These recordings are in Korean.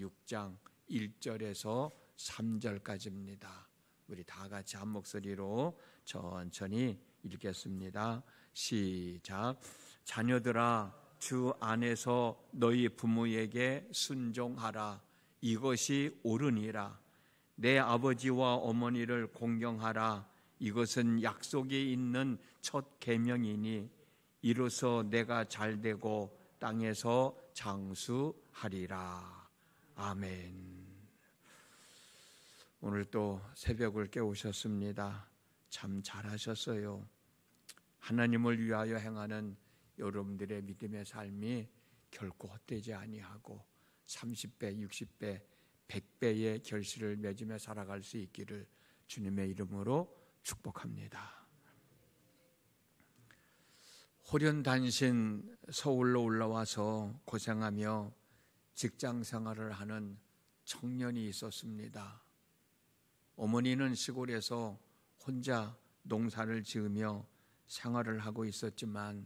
6장 1절에서 3절까지입니다. 우리 다 같이 한 목소리로 천천히 읽겠습니다. 시작. 자녀들아, 주 안에서 너희 부모에게 순종하라. 이것이 옳으니라. 내 아버지와 어머니를 공경하라. 이것은 약속이 있는 첫 계명이니 이로써 내가 잘되고 땅에서 장수하리라. 아멘. 오늘 또 새벽을 깨우셨습니다. 참 잘하셨어요. 하나님을 위하여 행하는 여러분들의 믿음의 삶이 결코 헛되지 아니하고 30배, 60배, 100배의 결실을 맺으며 살아갈 수 있기를 주님의 이름으로 축복합니다. 호련단신 서울로 올라와서 고생하며 직장 생활을 하는 청년이 있었습니다. 어머니는 시골에서 혼자 농사를 지으며 생활을 하고 있었지만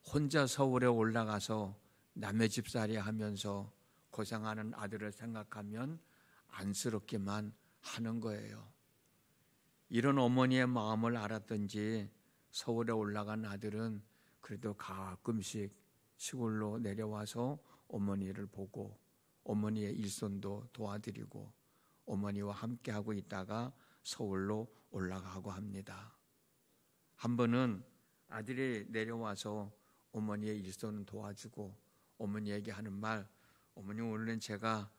혼자 서울에 올라가서 남의 집살이 하면서 고생하는 아들을 생각하면 안쓰럽기만 하는 거예요. 이런 어머니의 마음을 알았던지 서울에 올라간 아들은 그래도 가끔씩 시골로 내려와서 어머니를 보고 어머니의 일손도 도와드리고 어머니와 함께하고 있다가 서울로 올라가고 합니다. 한 번은 아들이 내려와서 어머니의 일손을 도와주고 어머니에게 하는 말, 어머니 오늘은 제가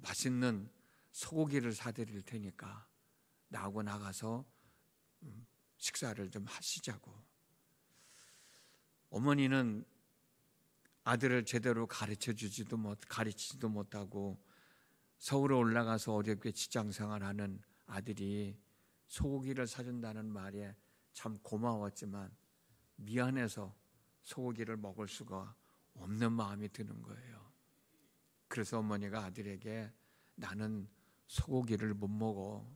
맛있는 소고기를 사드릴 테니까 나하고 나가서 식사를 좀 하시자고. 어머니는 아들을 제대로 가르치지도 못하고 서울에 올라가서 어렵게 직장 생활하는 아들이 소고기를 사준다는 말에 참 고마웠지만 미안해서 소고기를 먹을 수가 없는 마음이 드는 거예요. 그래서 어머니가 아들에게 나는 소고기를 못 먹어.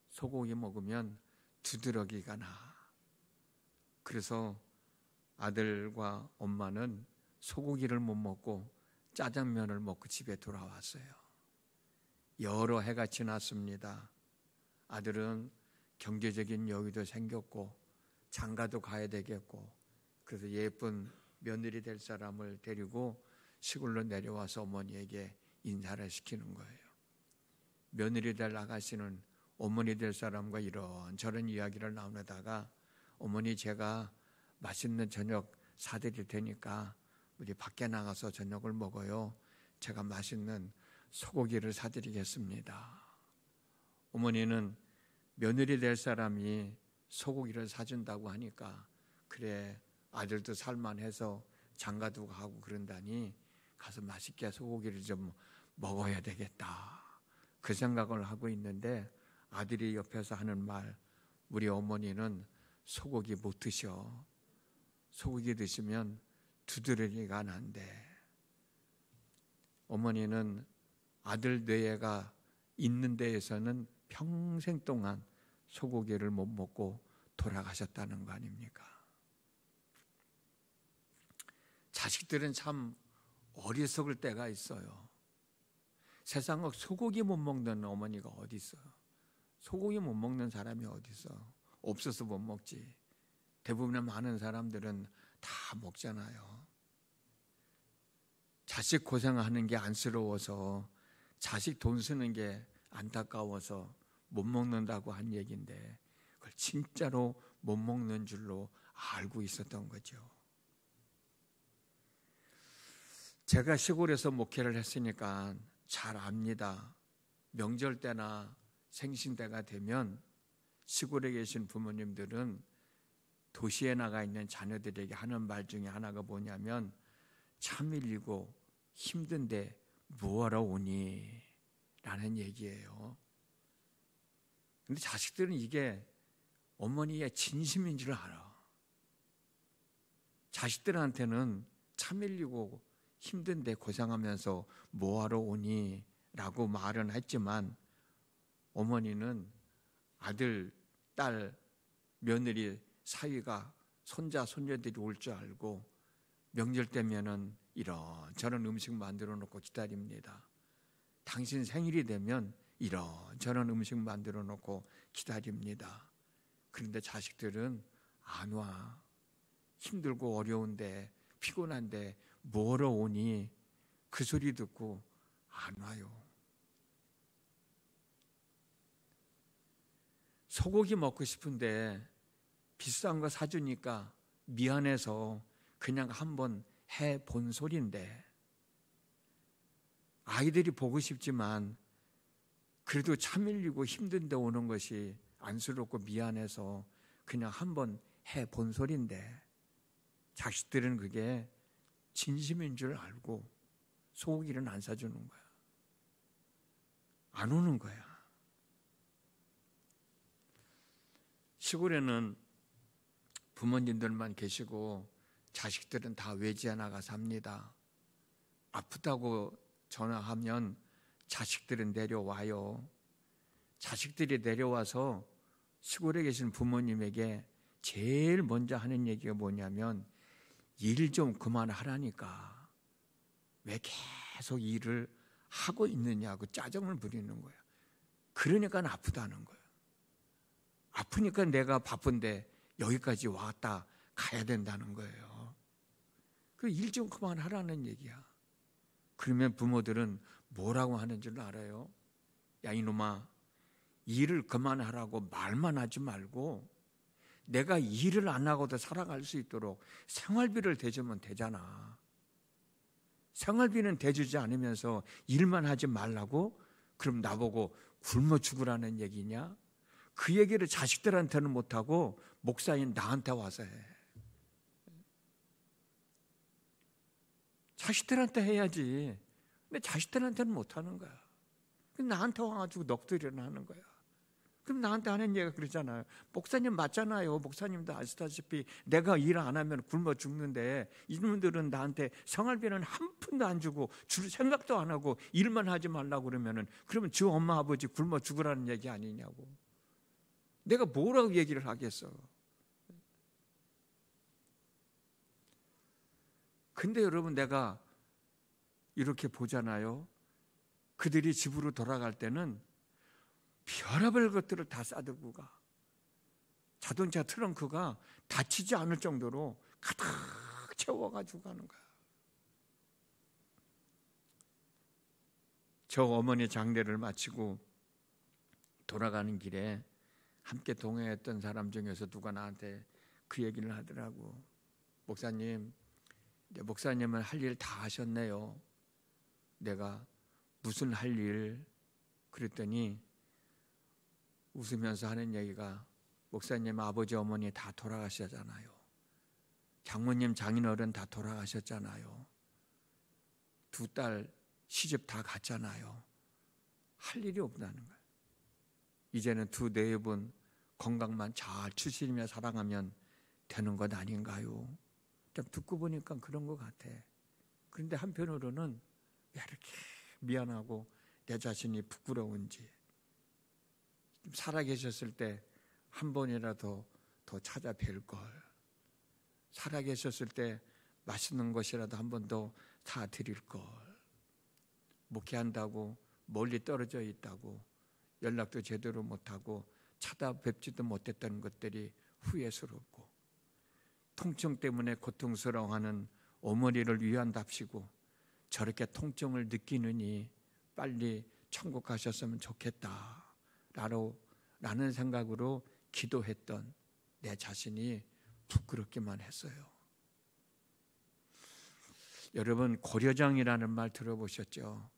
소고기 먹으면 두드러기가 나. 그래서 아들과 엄마는 소고기를 못 먹고 짜장면을 먹고 집에 돌아왔어요. 여러 해가 지났습니다. 아들은 경제적인 여유도 생겼고 장가도 가야 되겠고 그래서 예쁜 며느리 될 사람을 데리고 시골로 내려와서 어머니에게 인사를 시키는 거예요. 며느리 될 아가씨는 어머니 될 사람과 이런저런 이야기를 나누다가 어머니 제가 맛있는 저녁 사드릴 테니까 우리 밖에 나가서 저녁을 먹어요. 제가 맛있는 소고기를 사드리겠습니다. 어머니는 며느리 될 사람이 소고기를 사준다고 하니까 그래 아들도 살만해서 장가도 가고 그런다니 가서 맛있게 소고기를 좀 먹어야 되겠다. 그 생각을 하고 있는데 아들이 옆에서 하는 말, 우리 어머니는 소고기 못 드셔. 소고기 드시면 두드러기가 난대. 어머니는 아들 뇌가 있는 데에서는 평생 동안 소고기를 못 먹고 돌아가셨다는 거 아닙니까? 자식들은 참 어리석을 때가 있어요. 세상에 소고기 못 먹는 어머니가 어디 있어요? 소고기 못 먹는 사람이 어디 있어? 없어서 못 먹지. 대부분의 많은 사람들은 다 먹잖아요. 자식 고생하는 게 안쓰러워서 자식 돈 쓰는 게 안타까워서 못 먹는다고 한 얘기인데 그걸 진짜로 못 먹는 줄로 알고 있었던 거죠. 제가 시골에서 목회를 했으니까 잘 압니다. 명절 때나 생신 때가 되면 시골에 계신 부모님들은 도시에 나가 있는 자녀들에게 하는 말 중에 하나가 뭐냐면 참 일이고 힘든데 뭐하러 오니? 라는 얘기예요. 근데 자식들은 이게 어머니의 진심인 줄 알아. 자식들한테는 참 일이고 힘든데 고생하면서 뭐하러 오니? 라고 말은 했지만 어머니는 아들, 딸, 며느리 사위가 손자, 손녀들이 올 줄 알고 명절 때면은 이런저런 음식 만들어 놓고 기다립니다. 당신 생일이 되면 이런저런 음식 만들어 놓고 기다립니다. 그런데 자식들은 안 와. 힘들고 어려운데 피곤한데 뭐하러 오니? 그 소리 듣고 안 와요. 소고기 먹고 싶은데 비싼 거 사주니까 미안해서 그냥 한번 해본 소리인데, 아이들이 보고 싶지만 그래도 참 밀리고 힘든데 오는 것이 안쓰럽고 미안해서 그냥 한번 해본 소리인데, 자식들은 그게 진심인 줄 알고 소고기는 안 사주는 거야. 안 오는 거야. 시골에는 부모님들만 계시고 자식들은 다 외지에 나가 삽니다. 아프다고 전화하면 자식들은 내려와요. 자식들이 내려와서 시골에 계신 부모님에게 제일 먼저 하는 얘기가 뭐냐면, 일 좀 그만하라니까 왜 계속 일을 하고 있느냐고 짜증을 부리는 거야. 그러니까 아프다는 거야. 아프니까 내가 바쁜데 여기까지 왔다 가야 된다는 거예요. 그 일 좀 그만하라는 얘기야. 그러면 부모들은 뭐라고 하는 줄 알아요? 야, 이놈아, 일을 그만하라고 말만 하지 말고 내가 일을 안 하고도 살아갈 수 있도록 생활비를 대주면 되잖아. 생활비는 대주지 않으면서 일만 하지 말라고? 그럼 나보고 굶어 죽으라는 얘기냐? 그 얘기를 자식들한테는 못하고 목사인 나한테 와서 해. 자식들한테 해야지. 근데 자식들한테는 못하는 거야. 나한테 와가지고 넋두리를 하는 거야. 그럼 나한테 하는 얘기가 그러잖아요. 목사님 맞잖아요. 목사님도 아시다시피 내가 일 안 하면 굶어 죽는데 이분들은 나한테 생활비는 한 푼도 안 주고 줄 생각도 안 하고 일만 하지 말라고 그러면 저 엄마 아버지 굶어 죽으라는 얘기 아니냐고. 내가 뭐라고 얘기를 하겠어. 근데 여러분, 내가 이렇게 보잖아요. 그들이 집으로 돌아갈 때는 별의별 것들을 다 싸들고 가. 자동차 트렁크가 닫히지 않을 정도로 가득 채워가지고 가는 거야. 저 어머니 장례를 마치고 돌아가는 길에 함께 동행했던 사람 중에서 누가 나한테 그 얘기를 하더라고. 목사님, 목사님은 할 일 다 하셨네요. 내가 무슨 할 일? 그랬더니 웃으면서 하는 얘기가, 목사님 아버지 어머니 다 돌아가셨잖아요. 장모님 장인어른 다 돌아가셨잖아요. 두 딸 시집 다 갔잖아요. 할 일이 없다는 거예요. 이제는 두 네 분 건강만 잘 추스리며 살아가면 되는 것 아닌가요? 좀 듣고 보니까 그런 것 같아. 그런데 한편으로는 왜 이렇게 미안하고 내 자신이 부끄러운지, 살아계셨을 때 한 번이라도 더 찾아뵐 걸, 살아계셨을 때 맛있는 것이라도 한 번 더 사드릴 걸, 목회한다고 멀리 떨어져 있다고 연락도 제대로 못하고 찾아뵙지도 못했던 것들이 후회스럽고, 통증 때문에 고통스러워하는 어머니를 위한답시고 저렇게 통증을 느끼느니 빨리 천국 가셨으면 좋겠다 라는 생각으로 기도했던 내 자신이 부끄럽기만 했어요. 여러분, 고려장이라는 말 들어보셨죠?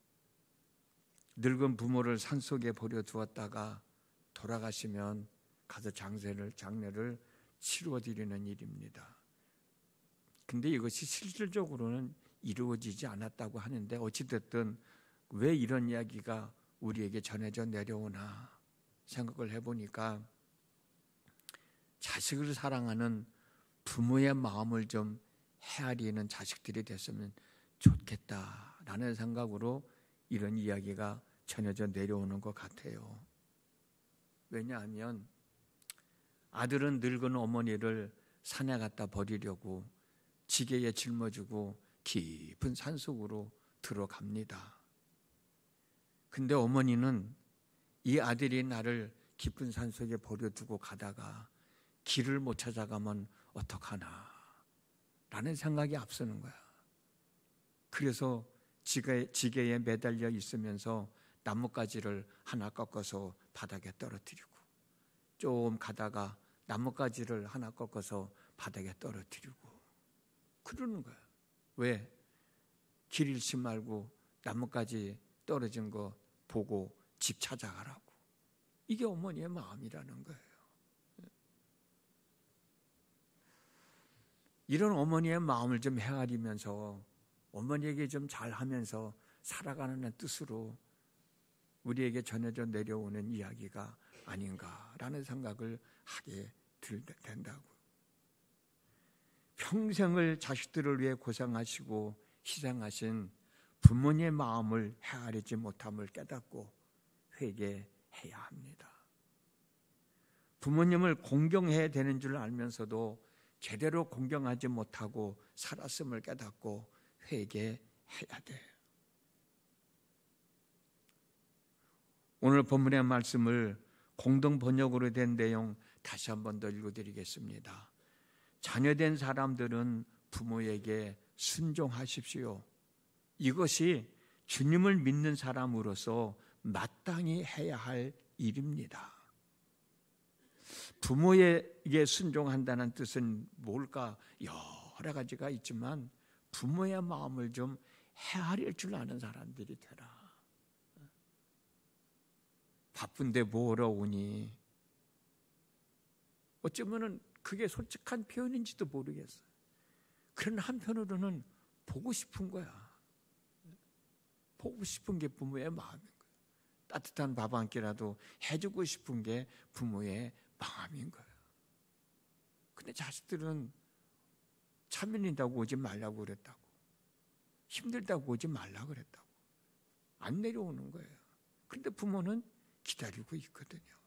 늙은 부모를 산속에 버려두었다가 돌아가시면 가서 장례를 치루어드리는 일입니다. 근데 이것이 실질적으로는 이루어지지 않았다고 하는데, 어찌됐든 왜 이런 이야기가 우리에게 전해져 내려오나 생각을 해보니까, 자식을 사랑하는 부모의 마음을 좀 헤아리는 자식들이 됐으면 좋겠다라는 생각으로 이런 이야기가 전해져 내려오는 것 같아요. 왜냐하면 아들은 늙은 어머니를 산에 갖다 버리려고 지게에 짊어지고 깊은 산속으로 들어갑니다. 근데 어머니는 이 아들이 나를 깊은 산속에 버려두고 가다가 길을 못 찾아가면 어떡하나 라는 생각이 앞서는 거야. 그래서 지게에 매달려 있으면서 나뭇가지를 하나 꺾어서 바닥에 떨어뜨리고, 좀 가다가 나뭇가지를 하나 꺾어서 바닥에 떨어뜨리고 그러는 거야. 왜? 길 잃지 말고 나뭇가지 떨어진 거 보고 집 찾아가라고. 이게 어머니의 마음이라는 거예요. 이런 어머니의 마음을 좀 헤아리면서 어머니에게 좀 잘하면서 살아가는 뜻으로 우리에게 전해져 내려오는 이야기가 아닌가라는 생각을 하게 된다고. 평생을 자식들을 위해 고생하시고 희생하신 부모님의 마음을 헤아리지 못함을 깨닫고 회개해야 합니다. 부모님을 공경해야 되는 줄 알면서도 제대로 공경하지 못하고 살았음을 깨닫고 회개해야 돼요. 오늘 본문의 말씀을 공동 번역으로 된 내용 다시 한 번 더 읽어드리겠습니다. 자녀된 사람들은 부모에게 순종하십시오. 이것이 주님을 믿는 사람으로서 마땅히 해야 할 일입니다. 부모에게 순종한다는 뜻은 뭘까? 여러 가지가 있지만 부모의 마음을 좀 헤아릴 줄 아는 사람들이 되라. 바쁜데 뭐하러 오니? 어쩌면은 그게 솔직한 표현인지도 모르겠어요. 그런 한편으로는 보고 싶은 거야. 보고 싶은 게 부모의 마음인 거예요. 따뜻한 밥 한 끼라도 해주고 싶은 게 부모의 마음인 거예요. 근데 자식들은 차면이다고 오지 말라고 그랬다고, 힘들다고 오지 말라고 그랬다고 안 내려오는 거예요. 근데 부모는 기다리고 있거든요.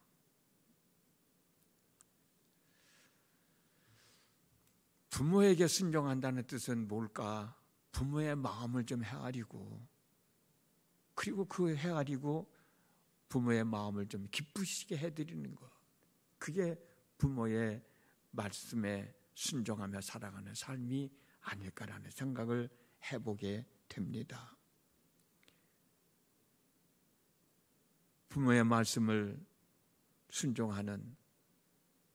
부모에게 순종한다는 뜻은 뭘까? 부모의 마음을 좀 헤아리고, 그리고 그 헤아리고 부모의 마음을 좀 기쁘시게 해드리는 것, 그게 부모의 말씀에 순종하며 살아가는 삶이 아닐까라는 생각을 해보게 됩니다. 부모의 말씀을 순종하는,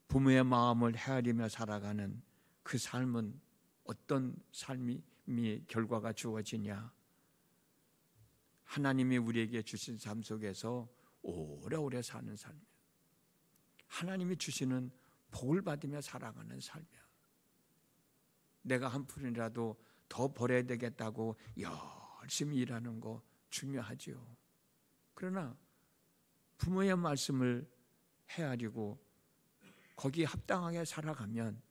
부모의 마음을 헤아리며 살아가는 그 삶은 어떤 삶이 결과가 주어지냐? 하나님이 우리에게 주신 삶 속에서 오래오래 사는 삶이야. 하나님이 주시는 복을 받으며 살아가는 삶이야. 내가 한 푼이라도 더 벌어야 되겠다고 열심히 일하는 거 중요하지요. 그러나 부모의 말씀을 헤아리고 거기에 합당하게 살아가면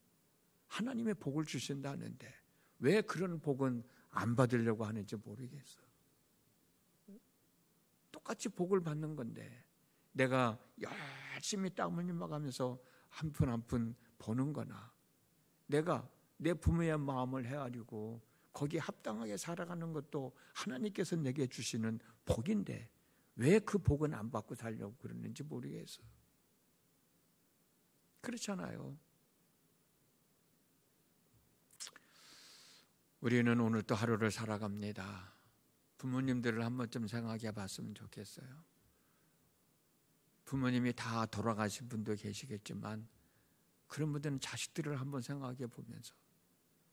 하나님의 복을 주신다는데 왜 그런 복은 안 받으려고 하는지 모르겠어. 똑같이 복을 받는 건데 내가 열심히 땀을 흘려가면서 한 푼 한 푼 버는 거나, 내가 내 부모의 마음을 헤아리고 거기에 합당하게 살아가는 것도 하나님께서 내게 주시는 복인데 왜 그 복은 안 받고 살려고 그러는지 모르겠어. 그렇잖아요. 우리는 오늘 또 하루를 살아갑니다. 부모님들을 한번 좀 생각해 봤으면 좋겠어요. 부모님이 다 돌아가신 분도 계시겠지만 그런 분들은 자식들을 한번 생각해 보면서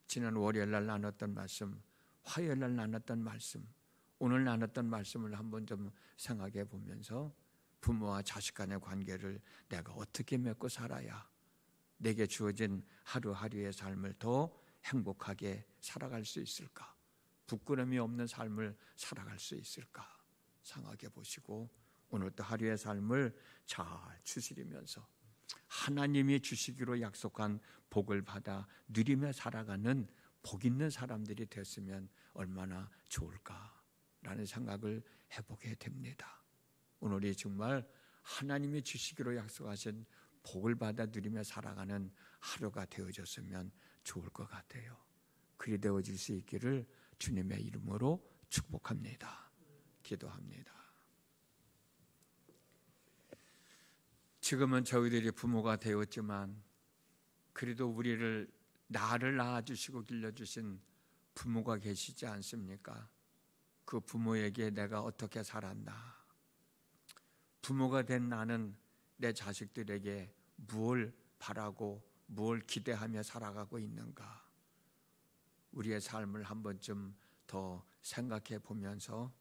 지난 월요일 날 나눴던 말씀, 화요일 날 나눴던 말씀, 오늘 나눴던 말씀을 한번 좀 생각해 보면서 부모와 자식 간의 관계를 내가 어떻게 맺고 살아야 내게 주어진 하루하루의 삶을 더 행복하게 살아갈 수 있을까? 부끄러움이 없는 삶을 살아갈 수 있을까? 생각해 보시고 오늘 또 하루의 삶을 잘 추스리면서 하나님이 주시기로 약속한 복을 받아 누리며 살아가는 복 있는 사람들이 됐으면 얼마나 좋을까라는 생각을 해보게 됩니다. 오늘이 정말 하나님이 주시기로 약속하신 복을 받아 누리며 살아가는 하루가 되어졌으면 좋을 것 같아요. 그리 되어질 수 있기를 주님의 이름으로 축복합니다. 기도합니다. 지금은 저희들이 부모가 되었지만 그래도 나를 낳아주시고 길러주신 부모가 계시지 않습니까? 그 부모에게 내가 어떻게 살았나? 부모가 된 나는 내 자식들에게 무엇을 바라고 무엇을 기대하며 살아가고 있는가? 우리의 삶을 한 번쯤 더 생각해 보면서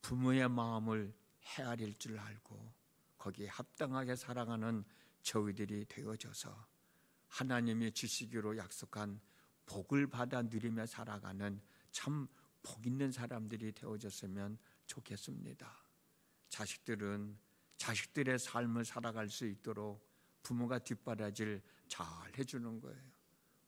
부모의 마음을 헤아릴 줄 알고 거기에 합당하게 살아가는 저희들이 되어져서 하나님이 주시기로 약속한 복을 받아 누리며 살아가는 참 복 있는 사람들이 되어졌으면 좋겠습니다. 자식들은 자식들의 삶을 살아갈 수 있도록 부모가 뒷바라지를 잘 해주는 거예요.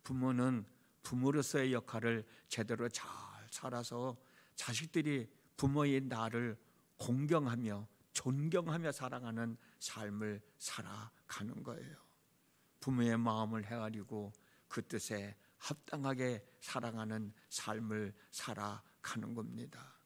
부모는 부모로서의 역할을 제대로 잘 살아서 자식들이 부모의 나를 공경하며 존경하며 살아가는 삶을 살아가는 거예요. 부모의 마음을 헤아리고 그 뜻에 합당하게 살아가는 삶을 살아가는 겁니다.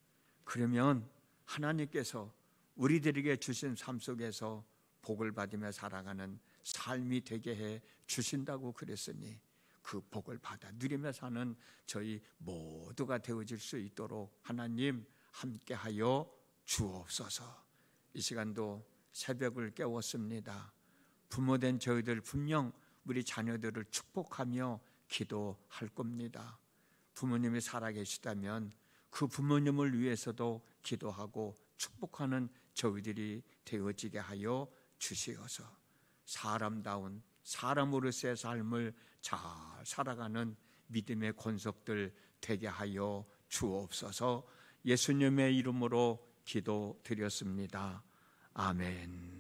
그러면 하나님께서 우리들에게 주신 삶 속에서 복을 받으며 살아가는 삶이 되게 해 주신다고 그랬으니 그 복을 받아 누리며 사는 저희 모두가 되어질 수 있도록 하나님 함께하여 주옵소서. 이 시간도 새벽을 깨웠습니다. 부모된 저희들 분명 우리 자녀들을 축복하며 기도할 겁니다. 부모님이 살아계시다면 그 부모님을 위해서도 기도하고 축복하는 저희들이 되어지게 하여 주시어서 사람다운 사람으로서의 삶을 잘 살아가는 믿음의 권속들 되게 하여 주옵소서. 예수님의 이름으로 기도드렸습니다. 아멘.